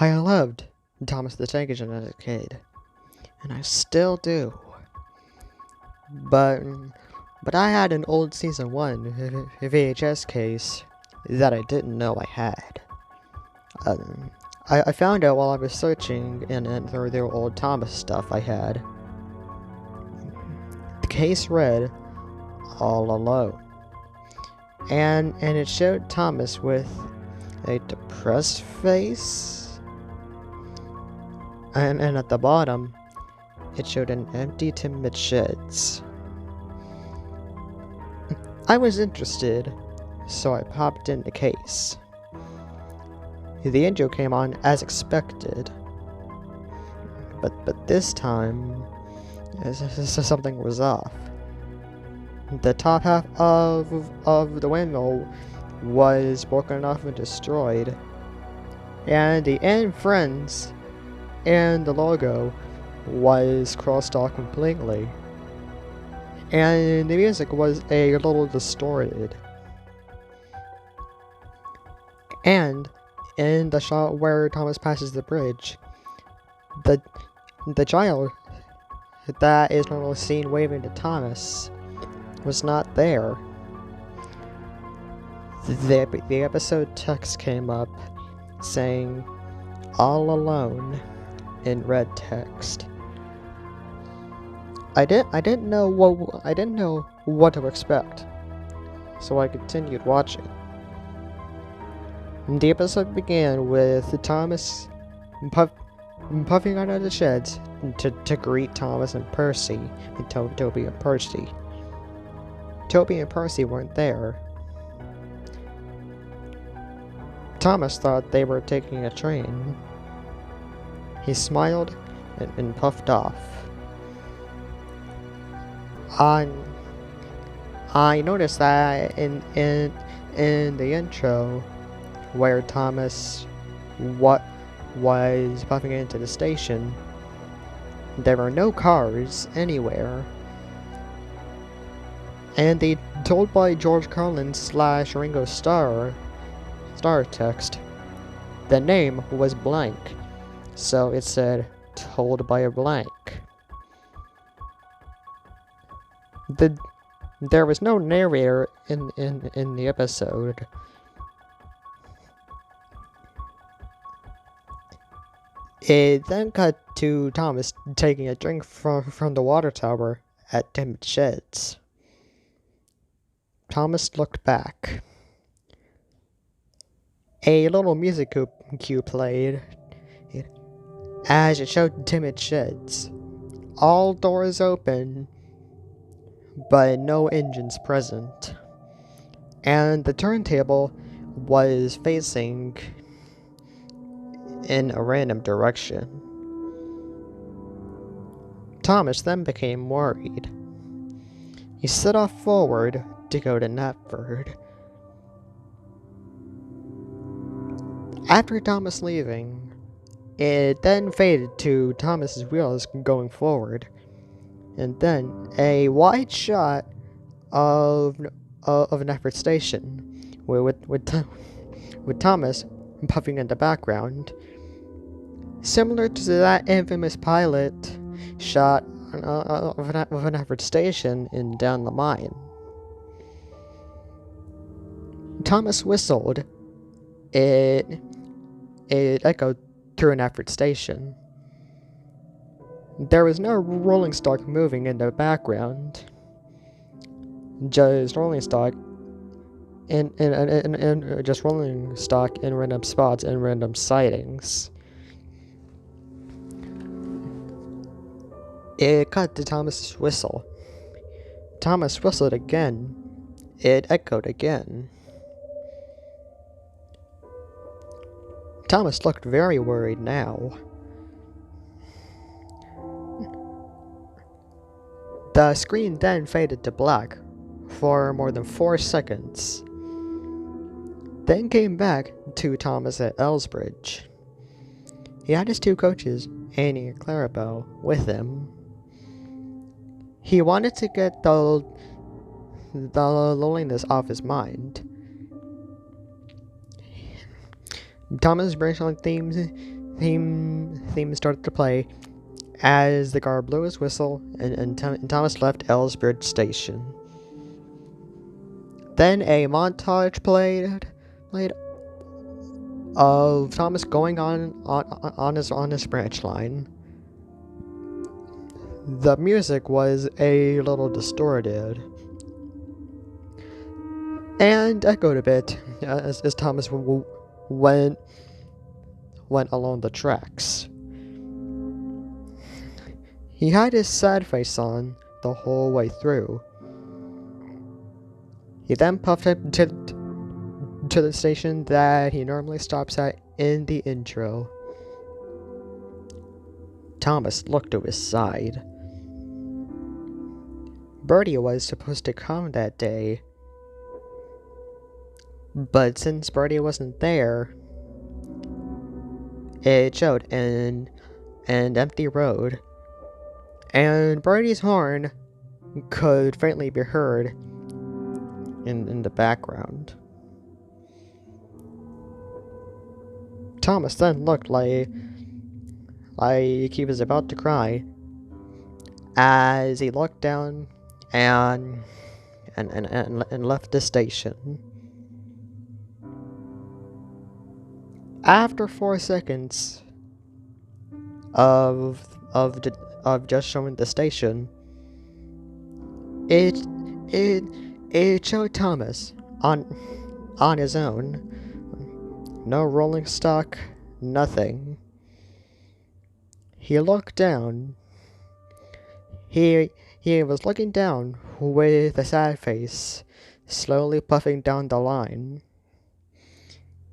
I loved Thomas the Tank Engine as a kid, and I still do. But I had an old season 1 VHS case that I didn't know I had. I found out while I was searching through the old Thomas stuff I had. The case read, "All Alone," and it showed Thomas with a depressed face, and at the bottom it showed an empty timid sheds. I was interested, so I popped in the case. The intro came on as expected, but this time something was off. The top half of the window was broken off and destroyed, and the end friends and the logo was crossed off completely, and the music was a little distorted. And in the shot where Thomas passes the bridge, the child that is normally seen waving to Thomas was not there. The episode text came up saying "All Alone" in red text. I didn't know what to expect, so I continued watching. The episode began with Thomas puffing out of the sheds to greet Thomas and Percy, and Toby and Percy. Toby and Percy weren't there. Thomas thought they were taking a train. He smiled and puffed off. I noticed that in the intro, where Thomas was puffing into the station, there were no cars anywhere. And the "told by George Carlin / Ringo Starr" text, the name was blank, so it said "told by a blank." There was no narrator in the episode. It then cut to Thomas taking a drink from the water tower at Timid Sheds. Thomas looked back. A little music cue played as it showed Timid Sheds. All doors open, but no engines present. And the turntable was facing in a random direction. Thomas then became worried. He set off forward to go to Knapford. After Thomas leaving, it then faded to Thomas's wheels going forward, and then a wide shot of Knapford Station with Thomas puffing in the background, similar to that infamous pilot shot of Knapford Station in Down the Mine. Thomas whistled. It echoed through Knapford Station. There was no rolling stock moving in the background, just rolling stock in random spots and random sightings. It cut to Thomas's whistle. Thomas whistled again. It echoed again. Thomas looked very worried now. The screen then faded to black for more than 4 seconds, then came back to Thomas at Elsbridge. He had his 2 coaches, Annie and Clarabelle, with him. He wanted to get the loneliness off his mind. Thomas brings on themes theme started to play as the guard blew his whistle and Thomas left Ellsbridge Station. Then a montage played of Thomas going on his branch line. The music was a little distorted and echoed a bit as Thomas went along the tracks. He had his sad face on the whole way through. He then puffed up to the station that he normally stops at in the intro. Thomas looked to his side. Bertie was supposed to come that day, but since Bertie wasn't there, it showed an empty road, and Bertie's horn could faintly be heard in the background. Thomas then looked like he was about to cry as he looked down and left the station. After 4 seconds of just showing the station, it showed Thomas on his own. No rolling stock, nothing. He looked down. He was looking down with a sad face, slowly puffing down the line.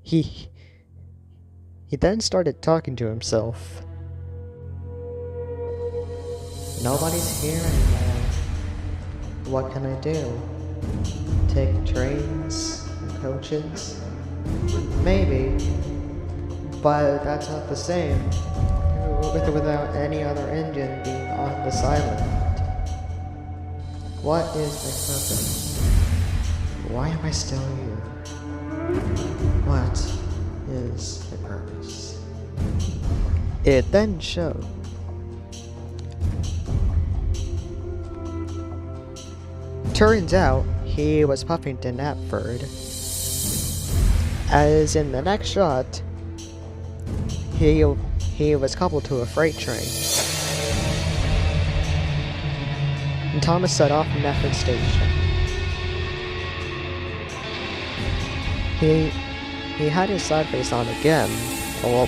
He then started talking to himself. Nobody's here anymore. What can I do? Take trains and coaches? Maybe. But that's not the same without any other engine being on this island. What is my purpose? Why am I still here? What is my purpose? It then showed. Turns out he was puffing to Knapford. As in the next shot, he was coupled to a freight train. And Thomas set off from Knapford Station. He had his side face on again while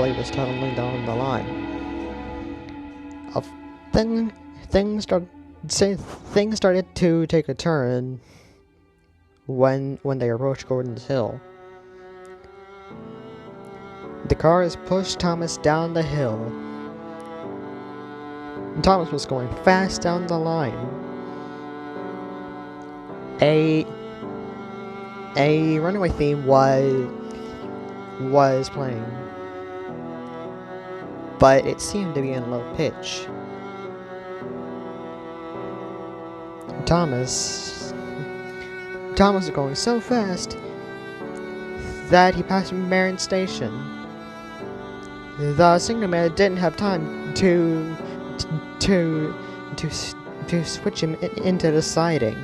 he was tunneling down the line. Things started to take a turn when they approached Gordon's Hill. The cars pushed Thomas down the hill. Thomas was going fast down the line. A runaway theme was playing, but it seemed to be in low pitch. Thomas was going so fast that he passed Marin Station. The signalman didn't have time to switch him into the siding.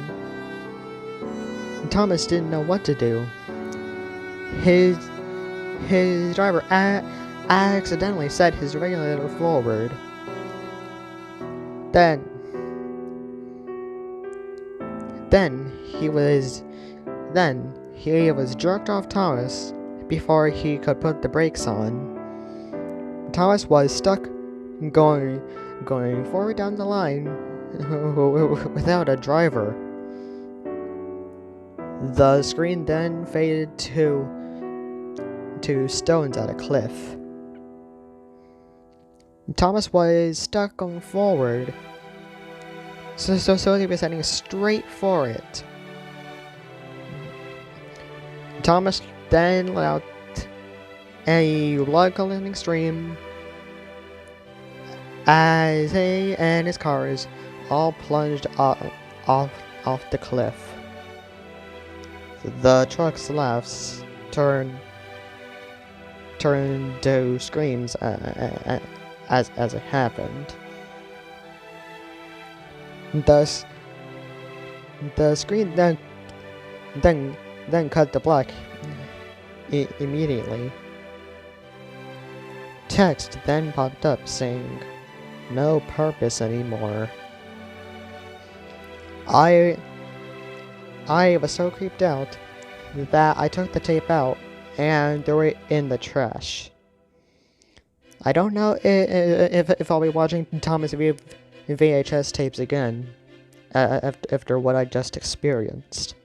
Thomas didn't know what to do. His driver accidentally set his regulator forward. Then he was jerked off Thomas before he could put the brakes on. Thomas was stuck going forward down the line without a driver. The screen then faded to stones at a cliff. Thomas was stuck going forward, so he was heading straight for it. Thomas then let out a blood-curdling scream as he and his cars all plunged off the cliff. The truck's laughs turned turned to screams as it happened. Thus, the screen then cut to black immediately. Text then popped up saying, "No purpose anymore." I was so creeped out that I took the tape out and threw it in the trash. I don't know if I'll be watching Thomas VHS tapes again after what I just experienced.